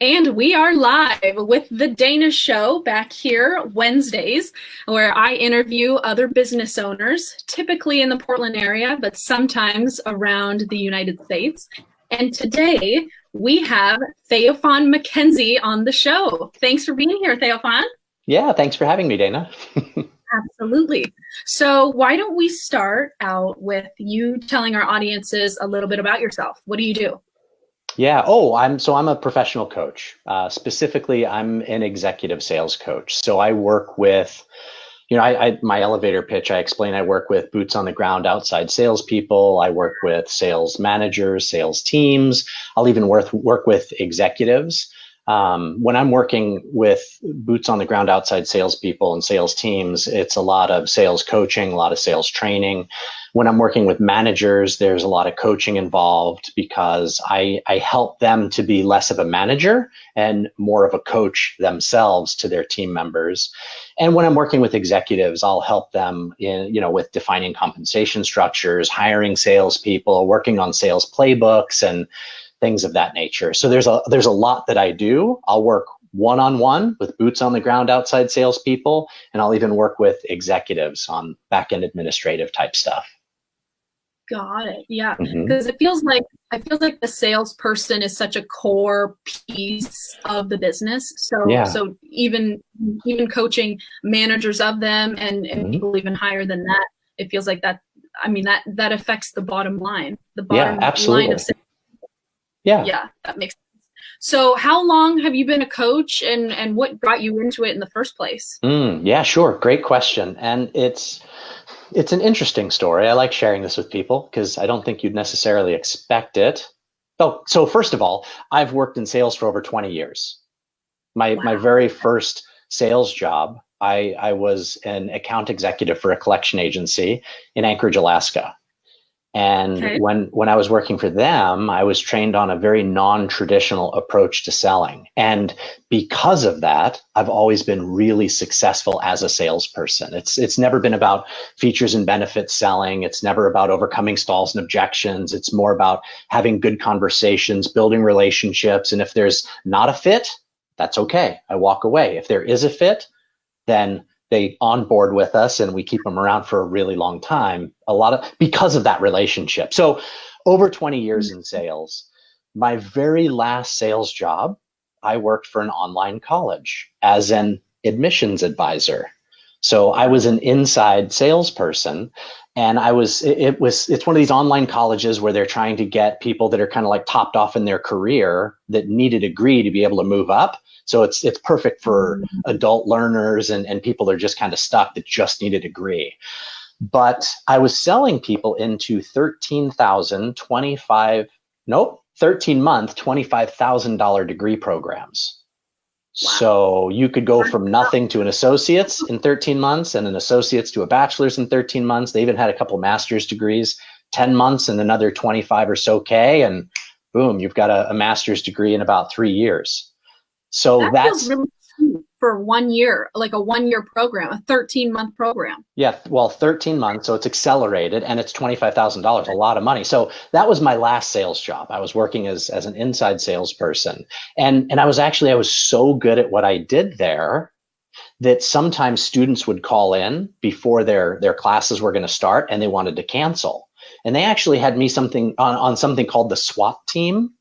And we are live with the Dana Show back here Wednesdays, where I interview other business owners, typically in the Portland area, but sometimes around the United States. And today we have Theophan McKenzie on the show. Thanks for being here, Theophan. Yeah, thanks for having me, Dana. Absolutely. So why don't we start out with you telling our audiences a little bit about yourself? What do you do? Yeah. I'm a professional coach. Specifically, I'm an executive sales coach. So I work with, my elevator pitch, I explain I work with boots on the ground outside salespeople. I work with sales managers, sales teams. I'll even work with executives. When I'm working with boots on the ground outside salespeople and sales teams, it's a lot of sales coaching, a lot of sales training. When I'm working with managers, there's a lot of coaching involved because I help them to be less of a manager and more of a coach themselves to their team members. And when I'm working with executives, I'll help them with defining compensation structures, hiring salespeople, working on sales playbooks, and things of that nature. So there's a lot that I do. I'll work one-on-one with boots on the ground outside salespeople, and I'll even work with executives on back-end administrative type stuff. Got it. Yeah, because I feel like the salesperson is such a core piece of the business. So even coaching managers of them and people even higher than that, it feels like that. I mean that affects the bottom line. The bottom line of sales. Yeah, that makes sense. So how long have you been a coach and what got you into it in the first place? Yeah, sure. Great question. And it's an interesting story. I like sharing this with people because I don't think you'd necessarily expect it. Oh, so first of all, I've worked in sales for over 20 years. My very first sales job, I was an account executive for a collection agency in Anchorage, Alaska. And when I was working for them, I was trained on a very non-traditional approach to selling. And because of that, I've always been really successful as a salesperson. It's never been about features and benefits selling. It's never about overcoming stalls and objections. It's more about having good conversations, building relationships. And if there's not a fit, that's okay. I walk away. If there is a fit, then they onboard with us and we keep them around for a really long time, because of that relationship. So over 20 years in sales, my very last sales job, I worked for an online college as an admissions advisor. So I was an inside salesperson, and it's one of these online colleges where they're trying to get people that are kind of like topped off in their career that need a degree to be able to move up. So it's perfect for adult learners and people that are just kind of stuck that just need a degree. But I was selling people into 13-month, $25,000 degree programs. Wow. So you could go from nothing to an associate's in 13 months and an associate's to a bachelor's in 13 months. They even had a couple master's degrees, 10 months and another 25 or so K. And boom, you've got a master's degree in about 3 years. So that's feels really cheap for 1 year, like a 1 year program, a 13-month program. Yeah, well, 13 months, so it's accelerated, and it's $25,000, a lot of money. So that was my last sales job. I was working as an inside salesperson, and I was so good at what I did there that sometimes students would call in before their classes were going to start, and they wanted to cancel, and they actually had me on something called the SWAT team.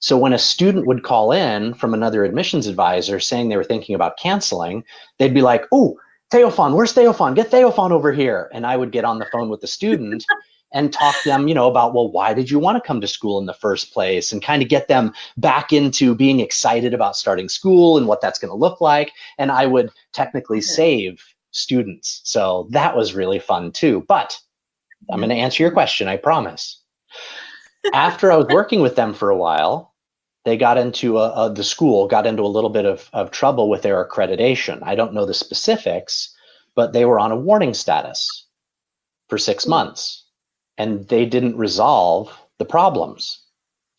So when a student would call in from another admissions advisor saying they were thinking about canceling, they'd be like, "Oh, Theophan, where's Theophan? Get Theophan over here." And I would get on the phone with the student and talk to them, about, well, why did you want to come to school in the first place, and kind of get them back into being excited about starting school and what that's going to look like. And I would technically save students. So that was really fun too. But I'm going to answer your question, I promise. After I was working with them for a while, they got into the school got into a little bit of trouble with their accreditation. I don't know the specifics, but they were on a warning status for 6 months, and they didn't resolve the problems.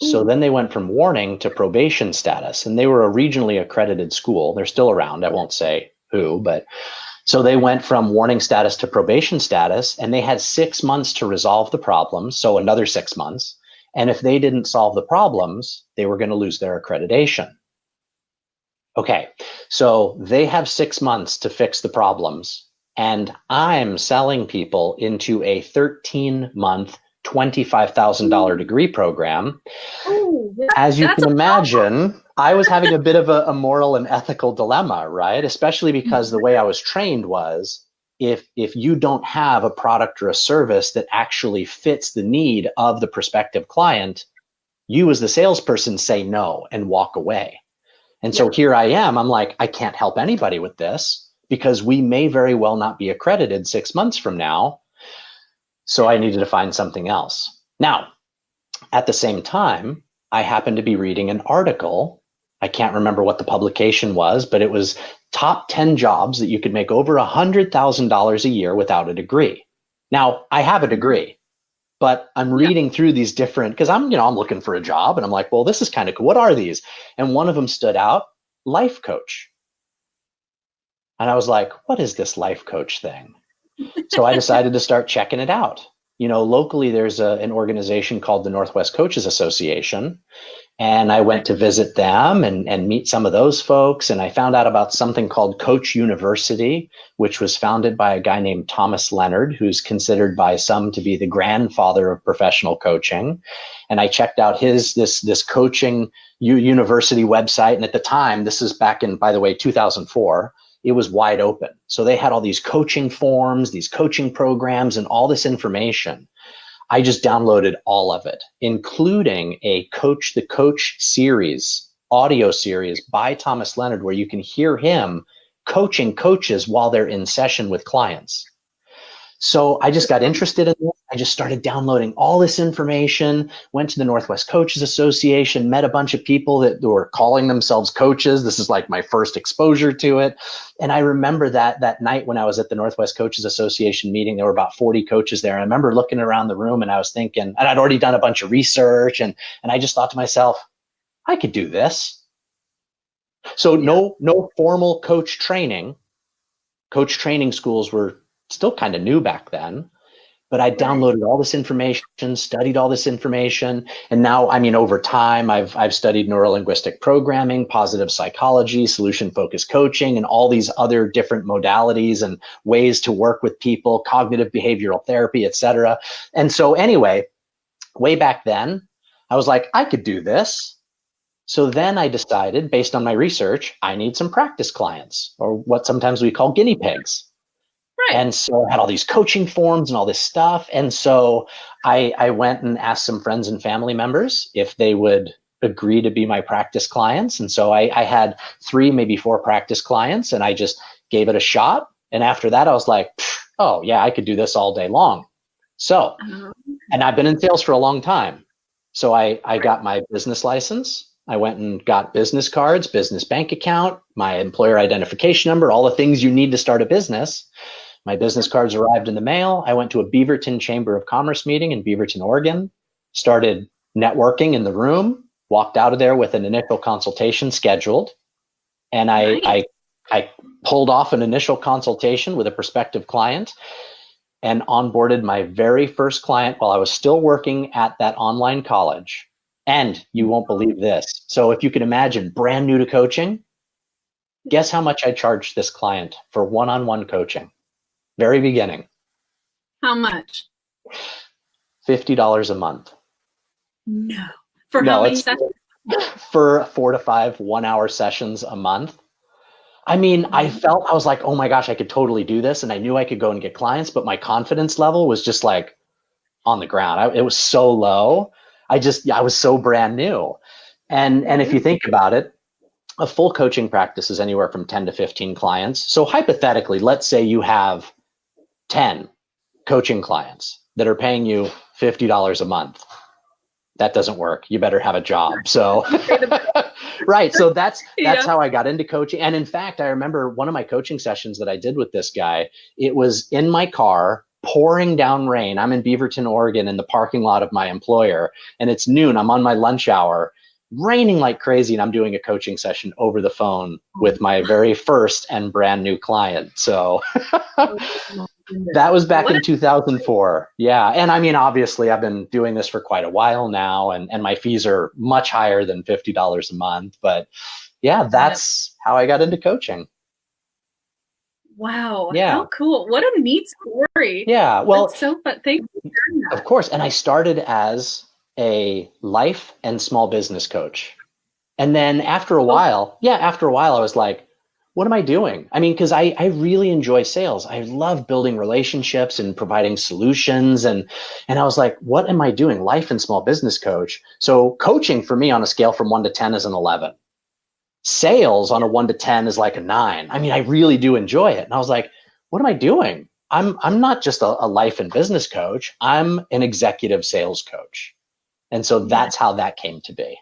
So then they went from warning to probation status, and they were a regionally accredited school. They're still around. I won't say who, but so they went from warning status to probation status, and they had 6 months to resolve the problems. So another 6 months. And if they didn't solve the problems, they were going to lose their accreditation. Okay, so they have 6 months to fix the problems, and I'm selling people into a 13-month, $25,000 degree program. Oh, As you can imagine, I was having a bit of a moral and ethical dilemma, right? Especially because the way I was trained was, if you don't have a product or a service that actually fits the need of the prospective client, you as the salesperson say no and walk away. And so here I am, I'm like, I can't help anybody with this because we may very well not be accredited 6 months from now. So I needed to find something else. Now, at the same time, I happened to be reading an article. I can't remember what the publication was, but it was top 10 jobs that you could make over $100,000 a year without a degree. Now, I have a degree, but I'm reading through these different, because I'm looking for a job, and I'm like, well, this is kind of cool. What are these? And one of them stood out, life coach. And I was like, what is this life coach thing? So I decided to start checking it out. Locally, there's an organization called the Northwest Coaches Association. And I went to visit them and meet some of those folks. And I found out about something called Coach University, which was founded by a guy named Thomas Leonard, who's considered by some to be the grandfather of professional coaching. And I checked out this coaching university website. And at the time, this is back in, by the way, 2004, it was wide open. So they had all these coaching forms, these coaching programs, and all this information. I just downloaded all of it, including the Coach series, audio series by Thomas Leonard, where you can hear him coaching coaches while they're in session with clients. So I just got interested in this. I just started downloading all this information, went to the Northwest Coaches Association, met a bunch of people that were calling themselves coaches. This is like my first exposure to it. And I remember that night when I was at the Northwest Coaches Association meeting, there were about 40 coaches there. And I remember looking around the room and I was thinking, and I'd already done a bunch of research, and I just thought to myself, I could do this. So no formal coach training. Coach training schools were still kind of new back then, but I downloaded all this information, studied all this information. And now, over time, I've studied neurolinguistic programming, positive psychology, solution-focused coaching, and all these other different modalities and ways to work with people, cognitive behavioral therapy, et cetera. And so anyway, way back then, I was like, I could do this. So then I decided, based on my research, I need some practice clients, or what sometimes we call guinea pigs. Right. And so I had all these coaching forms and all this stuff. And so I went and asked some friends and family members if they would agree to be my practice clients. And so I had 3, maybe 4 practice clients, and I just gave it a shot. And after that, I was like, oh yeah, I could do this all day long. So, and I've been in sales for a long time. So I got my business license. I went and got business cards, business bank account, my employer identification number, all the things you need to start a business. My business cards arrived in the mail. I went to a Beaverton Chamber of Commerce meeting in Beaverton, Oregon, started networking in the room, walked out of there with an initial consultation scheduled. And I pulled off an initial consultation with a prospective client and onboarded my very first client while I was still working at that online college. And you won't believe this. So if you can imagine, brand new to coaching, guess how much I charged this client for one-on-one coaching? Very beginning. How much? $50 a month. No. For how many sessions? For 4 to 5 1-hour sessions a month. I was like, oh my gosh, I could totally do this. And I knew I could go and get clients, but my confidence level was just like on the ground. It was so low. I was so brand new. And if you think about it, a full coaching practice is anywhere from 10 to 15 clients. So hypothetically, let's say you have 10 coaching clients that are paying you $50 a month. That doesn't work. You better have a job. So, right. So that's how I got into coaching. And in fact, I remember one of my coaching sessions that I did with this guy, it was in my car, pouring down rain. I'm in Beaverton, Oregon, in the parking lot of my employer, and it's noon. I'm on my lunch hour, raining like crazy, and I'm doing a coaching session over the phone with my very first and brand new client. So that was back in 2004. Yeah. And obviously I've been doing this for quite a while now, and my fees are much higher than $50 a month, but yeah, that's how I got into coaching. Wow. Yeah. How cool. What a neat story. Yeah. Well, that's so fun. Thank you for sharing that. Of course. And I started as a life and small business coach. And then after a while, I was like, what am I doing? I mean, because I really enjoy sales. I love building relationships and providing solutions. And I was like, what am I doing? Life and small business coach. So coaching for me on a scale from 1 to 10 is an 11. Sales on a 1 to 10 is like a 9. I mean, I really do enjoy it. And I was like, what am I doing? I'm not just a life and business coach. I'm an executive sales coach. And so that's how that came to be.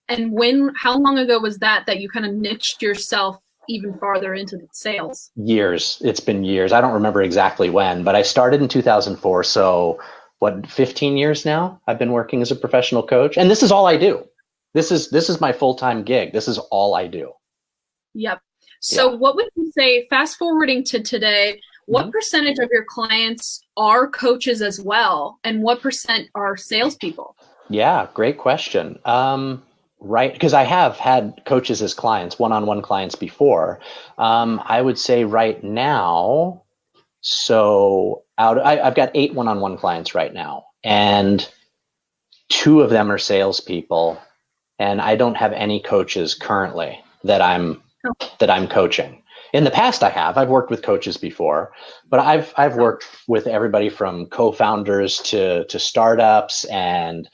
And how long ago was that you kind of niched yourself even farther into the sales? Years. It's been years. I don't remember exactly when, but I started in 2004. So 15 years now I've been working as a professional coach, and this is all I do. This is my full-time gig. This is all I do. Yep. So what would you say, fast forwarding to today, what percentage of your clients are coaches as well? And what % are salespeople? Yeah, great question. Right, because I have had coaches as clients, one-on-one clients before. I would say right now, I've got 8 one-on-one clients right now, and 2 of them are salespeople, and I don't have any coaches currently that I'm coaching. In the past, I've worked with coaches before, but I've worked with everybody from co-founders to startups and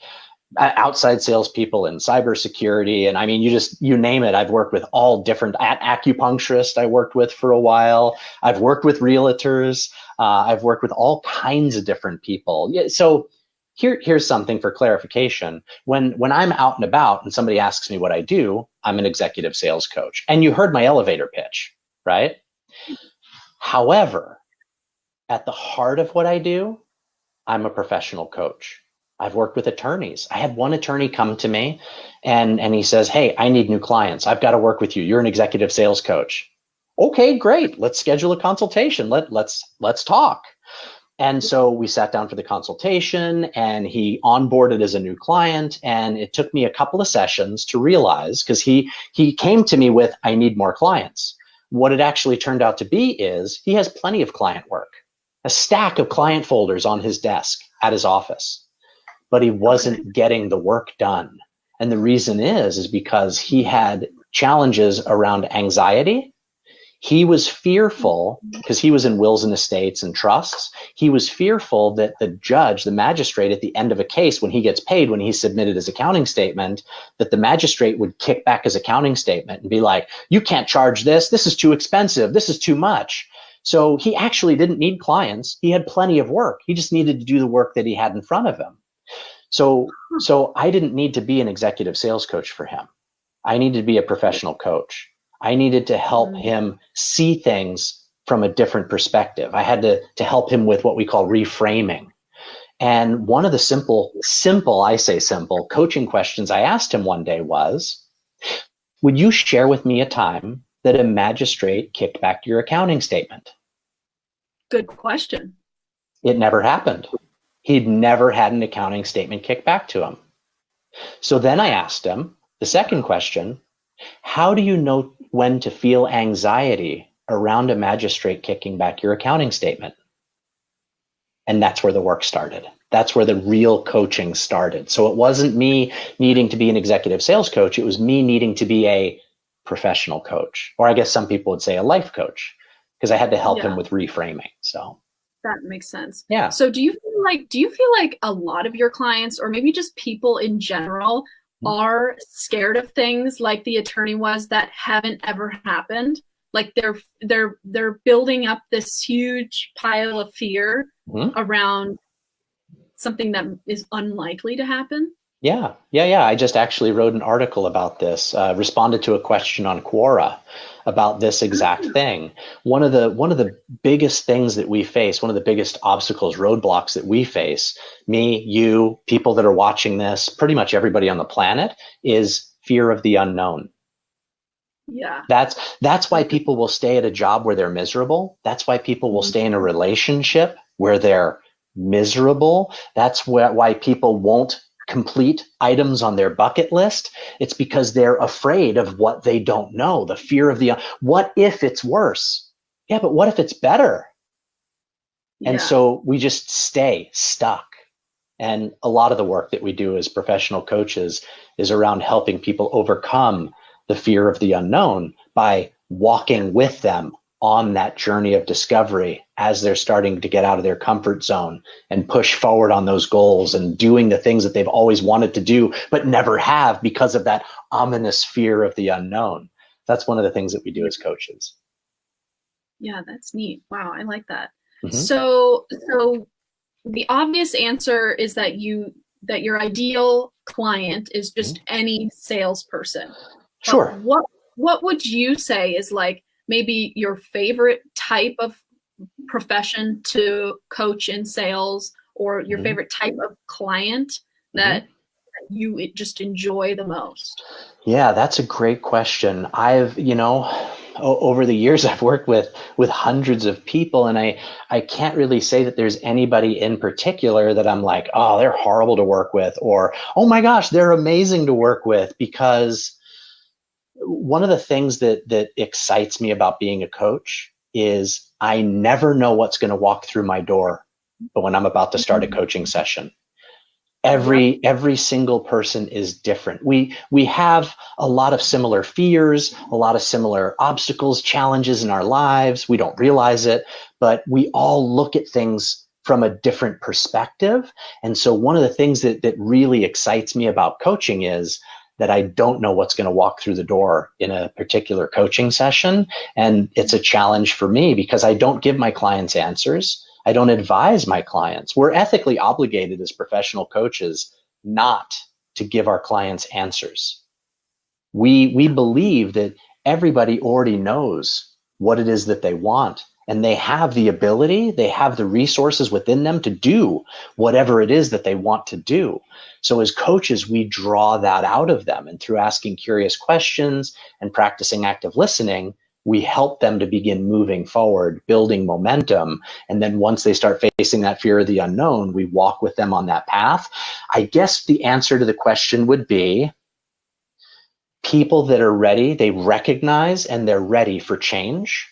outside salespeople in cybersecurity. And I mean, you name it. I've worked with all different acupuncturists. I worked with for a while. I've worked with realtors. I've worked with all kinds of different people. Yeah, so here's something for clarification. When I'm out and about and somebody asks me what I do, I'm an executive sales coach. And you heard my elevator pitch, right? However, at the heart of what I do, I'm a professional coach. I've worked with attorneys. I had one attorney come to me and he says, hey, I need new clients. I've got to work with you. You're an executive sales coach. Okay, great. Let's schedule a consultation. Let's talk. And so we sat down for the consultation, and he onboarded as a new client. And it took me a couple of sessions to realize, because he came to me with, I need more clients. What it actually turned out to be is he has plenty of client work, a stack of client folders on his desk at his office, but he wasn't getting the work done. And the reason is because he had challenges around anxiety. He was fearful, because he was in wills and estates and trusts. He was fearful that the judge, the magistrate at the end of a case, when he gets paid, when he submitted his accounting statement, that the magistrate would kick back his accounting statement and be like, you can't charge this. This is too expensive. This is too much. So he actually didn't need clients. He had plenty of work. He just needed to do the work that he had in front of him. So I didn't need to be an executive sales coach for him. I needed to be a professional coach. I needed to help him see things from a different perspective. I had to help him with what we call reframing. And one of the simple coaching questions I asked him one day was, would you share with me a time that a magistrate kicked back your accounting statement? Good question. It never happened. He'd never had an accounting statement kicked back to him. So then I asked him the second question, how do you know when to feel anxiety around a magistrate kicking back your accounting statement? And that's where the work started. That's where the real coaching started. So it wasn't me needing to be an executive sales coach. It was me needing to be a professional coach, or I guess some people would say a life coach, because I had to help him with reframing. So that makes sense. Yeah. So do you feel like a lot of your clients, or maybe just people in general, are scared of things like the attorney was that haven't ever happened? Like they're building up this huge pile of fear around something that is unlikely to happen? Yeah. I just actually wrote an article about this, responded to a question on Quora about this exact thing. One of the biggest things that we face, one of the biggest obstacles, roadblocks that we face, me, you, people that are watching this, pretty much everybody on the planet, is fear of the unknown. Yeah. That's why people will stay at a job where they're miserable. That's why people will stay in a relationship where they're miserable. That's why people won't complete items on their bucket list, it's because they're afraid of what they don't know, the fear of what if it's worse? Yeah, but what if it's better? Yeah. And so we just stay stuck. And a lot of the work that we do as professional coaches is around helping people overcome the fear of the unknown by walking with them on that journey of discovery as they're starting to get out of their comfort zone and push forward on those goals and doing the things that they've always wanted to do, but never have because of that ominous fear of the unknown. That's one of the things that we do as coaches. Yeah, that's neat. Wow, I like that. Mm-hmm. So the obvious answer is that your ideal client is just any salesperson. Sure. But what would you say is like maybe your favorite type of profession to coach in sales, or your favorite type of client that you just enjoy the most? Yeah, that's a great question. Over the years, I've worked with hundreds of people, and I can't really say that there's anybody in particular that I'm like, oh, they're horrible to work with, or, oh my gosh, they're amazing to work with. Because one of the things that excites me about being a coach is I never know what's going to walk through my door, but when I'm about to start a coaching session. Every single person is different. We have a lot of similar fears, a lot of similar obstacles, challenges in our lives. We don't realize it, but we all look at things from a different perspective. And so one of the things that really excites me about coaching is that I don't know what's going to walk through the door in a particular coaching session. And it's a challenge for me because I don't give my clients answers. I don't advise my clients. We're ethically obligated as professional coaches not to give our clients answers. We believe that everybody already knows what it is that they want, and they have the ability, they have the resources within them to do whatever it is that they want to do. So as coaches, we draw that out of them, and through asking curious questions and practicing active listening, we help them to begin moving forward, building momentum. And then once they start facing that fear of the unknown, we walk with them on that path. I guess the answer to the question would be people that are ready, they recognize and they're ready for change.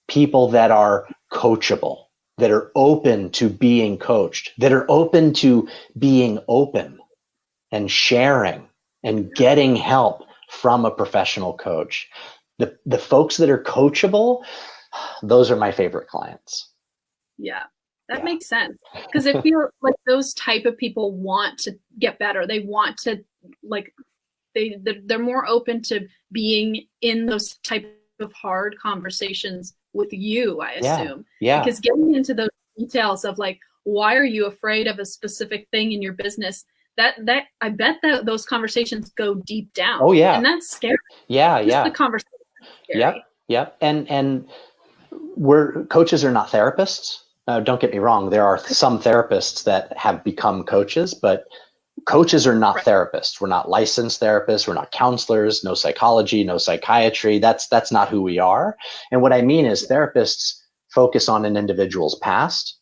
People that are coachable, that are open to being coached, that are open to being open and sharing and getting help from a professional coach. The folks that are coachable, those are my favorite clients. Yeah, that makes sense. Because I feel like those type of people want to get better. They want to, like, they're more open to being in those type of hard conversations with you, I assume. Yeah. Because getting into those details of like, why are you afraid of a specific thing in your business? That I bet that those conversations go deep down. Oh yeah. And that's scary. Yeah. The conversation. Yep. And coaches are not therapists. Don't get me wrong. There are some therapists that have become coaches, but coaches are not therapists. We're not licensed therapists. We're not counselors, no psychology, no psychiatry. That's not who we are. And what I mean is therapists focus on an individual's past.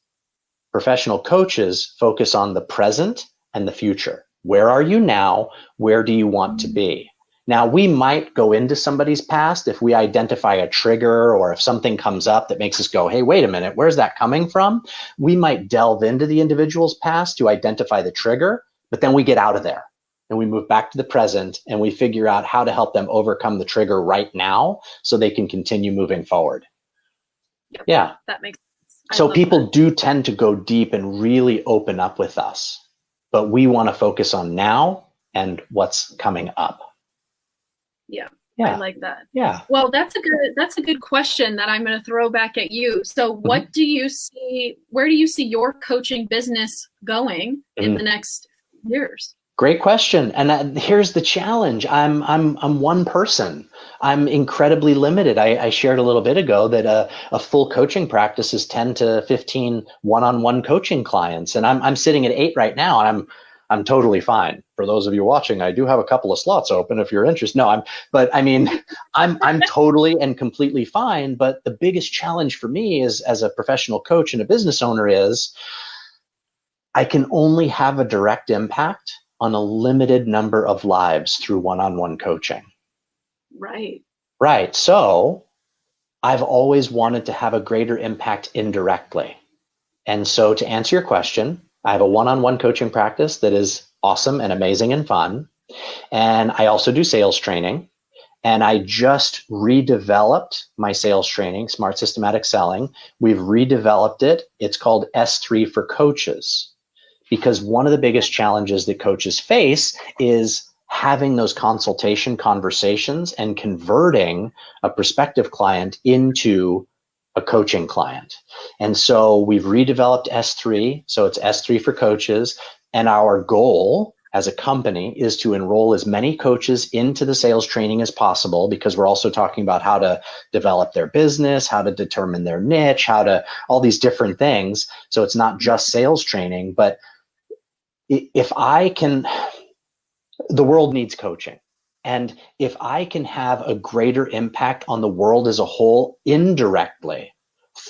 Professional coaches focus on the present and the future. Where are you now? Where do you want to be? Now, we might go into somebody's past if we identify a trigger, or if something comes up that makes us go, hey, wait a minute, where's that coming from? We might delve into the individual's past to identify the trigger, but then we get out of there and we move back to the present and we figure out how to help them overcome the trigger right now so they can continue moving forward. Yep, yeah. That makes sense. So people do tend to go deep and really open up with us, but we want to focus on now and what's coming up. Yeah. I like that. Yeah. Well, that's a good question that I'm going to throw back at you. So what do you see, where do you see your coaching business going in the next years? Great question. And here's the challenge. I'm one person. I'm incredibly limited. I shared a little bit ago that a full coaching practice is 10 to 15 one-on-one coaching clients. And I'm sitting at 8 right now, and I'm totally fine. For those of you watching, I do have a couple of slots open if you're interested. No, I'm totally and completely fine. But the biggest challenge for me is, as a professional coach and a business owner, is I can only have a direct impact on a limited number of lives through one-on-one coaching. Right. Right. So I've always wanted to have a greater impact indirectly. And so to answer your question, I have a one-on-one coaching practice that is awesome and amazing and fun. And I also do sales training. And I just redeveloped my sales training, Smart Systematic Selling. We've redeveloped it. It's called S3 for Coaches, because one of the biggest challenges that coaches face is having those consultation conversations and converting a prospective client into a coaching client. And so we've redeveloped S3. So it's S3 for Coaches. And our goal as a company is to enroll as many coaches into the sales training as possible, because we're also talking about how to develop their business, how to determine their niche, all these different things. So it's not just sales training, but if I can, the world needs coaching. And if I can have a greater impact on the world as a whole indirectly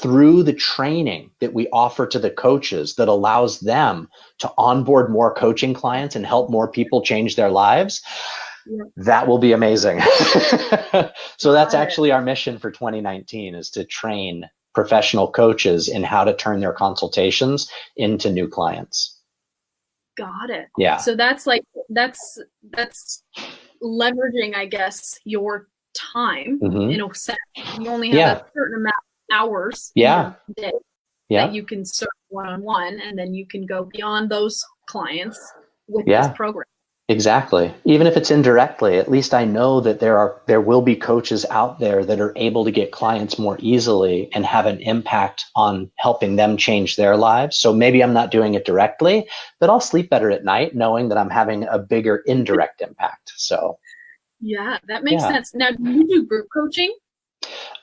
through the training that we offer to the coaches that allows them to onboard more coaching clients and help more people change their lives, that will be amazing. So that's actually our mission for 2019, is to train professional coaches in how to turn their consultations into new clients. Got it. Yeah. So that's leveraging, I guess, your time in a sense. You only have a certain amount of hours in your day that you can serve one-on-one, and then you can go beyond those clients with this program. Exactly. Even if it's indirectly, at least I know that there will be coaches out there that are able to get clients more easily and have an impact on helping them change their lives. So maybe I'm not doing it directly, but I'll sleep better at night knowing that I'm having a bigger indirect impact. So yeah, that makes sense. Now, do you do group coaching?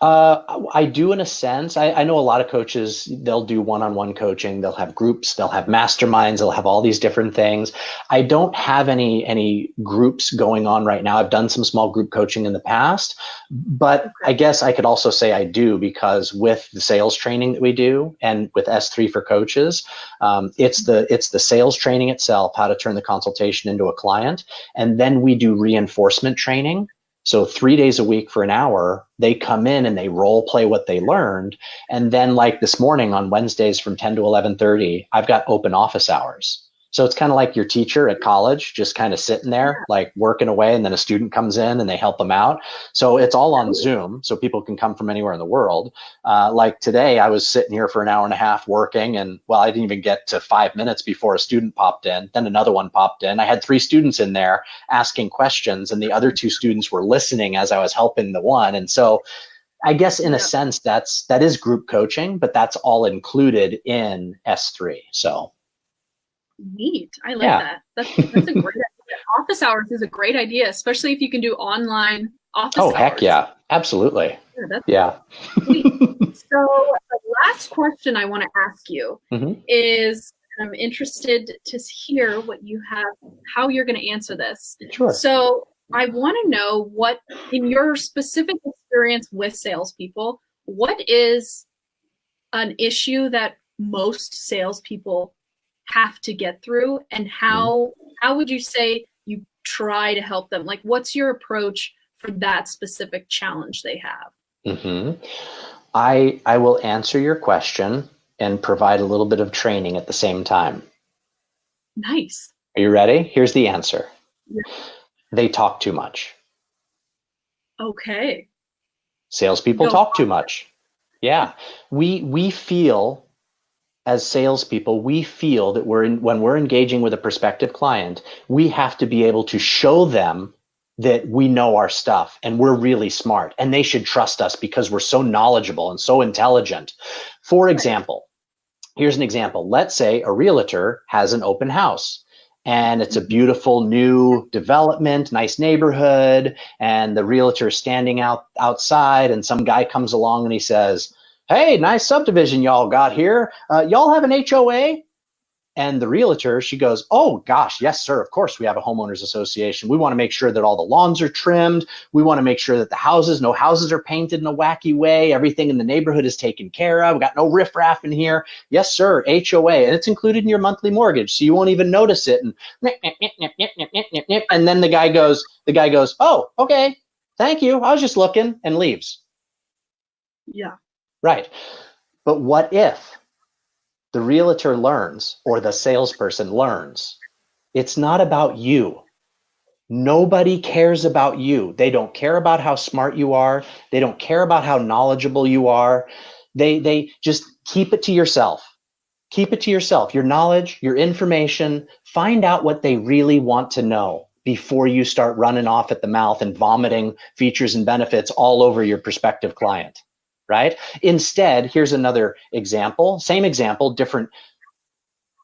I do in a sense. I know a lot of coaches, they'll do one-on-one coaching. They'll have groups, they'll have masterminds, they'll have all these different things. I don't have any groups going on right now. I've done some small group coaching in the past, but I guess I could also say I do, because with the sales training that we do and with S3 for Coaches, it's the sales training itself, how to turn the consultation into a client. And then we do reinforcement training. So 3 days a week for an hour, they come in and they role play what they learned. And then like this morning on Wednesdays from 10 to 11:30, I've got open office hours. So it's kind of like your teacher at college, just kind of sitting there, like working away, and then a student comes in and they help them out. So it's all on Zoom, so people can come from anywhere in the world. Like today, I was sitting here for an hour and a half working, and I didn't even get to 5 minutes before a student popped in. Then another one popped in. I had 3 students in there asking questions, and the other 2 students were listening as I was helping the one. And so I guess in a sense, that is group coaching, but that's all included in S3. So. Neat. I like that. That's a great idea. Office hours is a great idea, especially if you can do online office hours. Oh, heck yeah. Absolutely. Yeah. Sweet. So the last question I want to ask you is, I'm interested to hear what you have, how you're going to answer this. Sure. So I want to know what, in your specific experience with salespeople, what is an issue that most salespeople have to get through, and how would you say you try to help them? Like, what's your approach for that specific challenge they have? I will answer your question and provide a little bit of training at the same time. Nice. Are you ready? Here's the answer. Yeah. They talk too much. Okay. Salespeople talk too much. Yeah. We feel, as salespeople, we feel that when we're engaging with a prospective client, we have to be able to show them that we know our stuff and we're really smart, and they should trust us because we're so knowledgeable and so intelligent. For example, here's an example. Let's say a realtor has an open house, and it's a beautiful new development, nice neighborhood, and the realtor is standing outside, and some guy comes along and he says, "Hey, nice subdivision y'all got here. Y'all have an HOA?" And the realtor, she goes, oh gosh, yes, sir. Of course we have a homeowners association. We want to make sure that all the lawns are trimmed. We want to make sure that no houses are painted in a wacky way. Everything in the neighborhood is taken care of. We got no riffraff in here. Yes, sir. HOA. And it's included in your monthly mortgage. So you won't even notice it. And then the guy goes, oh, okay. Thank you. I was just looking, and leaves. Yeah. Right. But what if the realtor learns, or the salesperson learns, it's not about you. Nobody cares about you. They don't care about how smart you are. They don't care about how knowledgeable you are. They just keep it to yourself. Keep it to yourself. Your knowledge, your information, find out what they really want to know before you start running off at the mouth and vomiting features and benefits all over your prospective client. Right? Instead, here's another example, same example, different.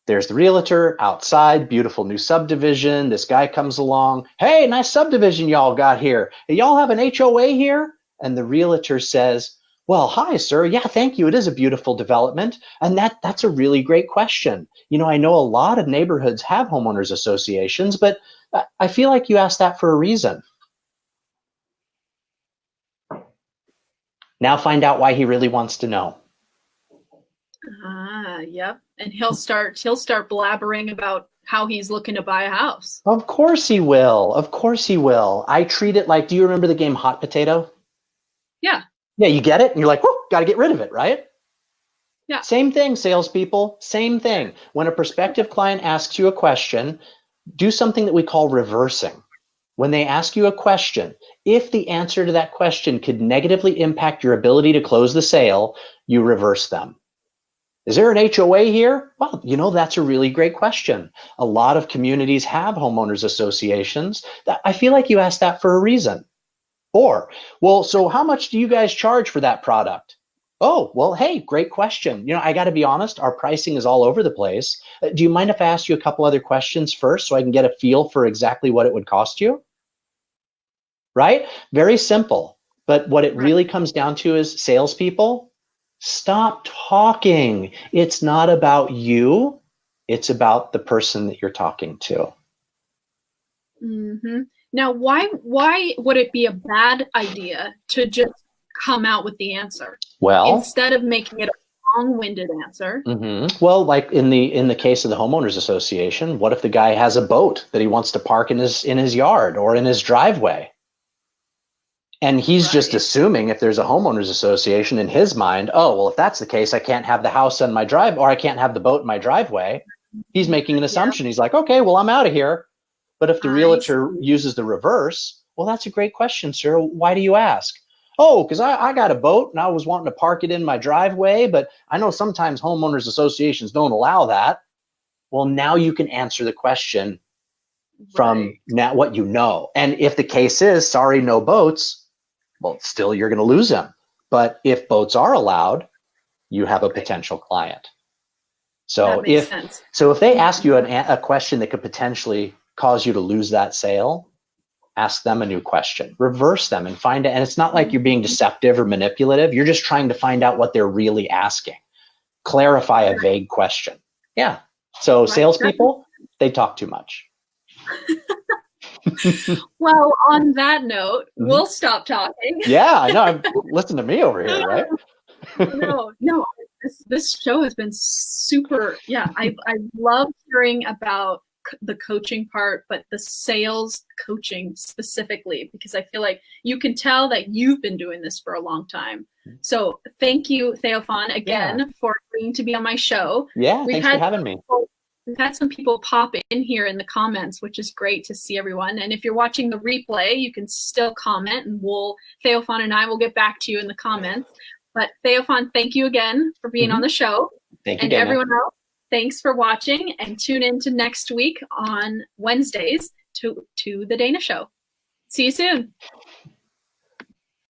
There's the realtor outside, beautiful new subdivision. This guy comes along. Hey, nice subdivision y'all got here. Hey, y'all have an HOA here? And the realtor says, well, hi, sir. Yeah, thank you. It is a beautiful development. And that's a really great question. You know, I know a lot of neighborhoods have homeowners associations, but I feel like you asked that for a reason. Now find out why he really wants to know. Yep. And he'll start blabbering about how he's looking to buy a house. Of course he will. Of course he will. I treat it like, do you remember the game Hot Potato? Yeah. Yeah, you get it and you're like, whoa, got to get rid of it, right? Yeah. Same thing, salespeople. Same thing. When a prospective client asks you a question, do something that we call reversing. When they ask you a question, if the answer to that question could negatively impact your ability to close the sale, you reverse them. Is there an HOA here? Well, you know, that's a really great question. A lot of communities have homeowners associations. I feel like you asked that for a reason. Or, well, so how much do you guys charge for that product? Oh, well, hey, great question. You know, I got to be honest, our pricing is all over the place. Do you mind if I ask you a couple other questions first so I can get a feel for exactly what it would cost you? Right? Very simple. But what it really comes down to is salespeople, stop talking. It's not about you. It's about the person that you're talking to. Mm-hmm. Now, why would it be a bad idea to just come out with the answer? Well, instead of making it a long-winded answer. Mm-hmm. Well, like in the case of the homeowners association, what if the guy has a boat that he wants to park in his yard or in his driveway? And he's just assuming if there's a homeowners association in his mind, oh, well, if that's the case, I can't have the house on my drive, or I can't have the boat in my driveway. He's making an assumption. He's like, okay, well, I'm out of here. But if the realtor uses the reverse, well, that's a great question, sir. Why do you ask? Oh, because I got a boat and I was wanting to park it in my driveway, but I know sometimes homeowners associations don't allow that. Well, now you can answer the question from now what you know. And if the case is, sorry, no boats, well, still you're going to lose them. But if boats are allowed, you have a potential client. So if they ask you a question that could potentially cause you to lose that sale, ask them a new question, reverse them and find it. And it's not like you're being deceptive or manipulative. You're just trying to find out what they're really asking. Clarify a vague question. Yeah. So salespeople, they talk too much. Well, on that note, we'll stop talking. Yeah, I know. Listen to me over here, right? No. This show has been super. Yeah, I love hearing about the coaching part, but the sales coaching specifically, because I feel like you can tell that you've been doing this for a long time. So thank you, Theophan, again for agreeing to be on my show. Yeah, thanks for having me. We've had some people pop in here in the comments, which is great to see everyone. And if you're watching the replay, you can still comment, and Theophan and I will get back to you in the comments. But Theophan, thank you again for being on the show. Thank you, and everyone else, thanks for watching, and tune in to next week on Wednesdays to The Dana Show. See you soon.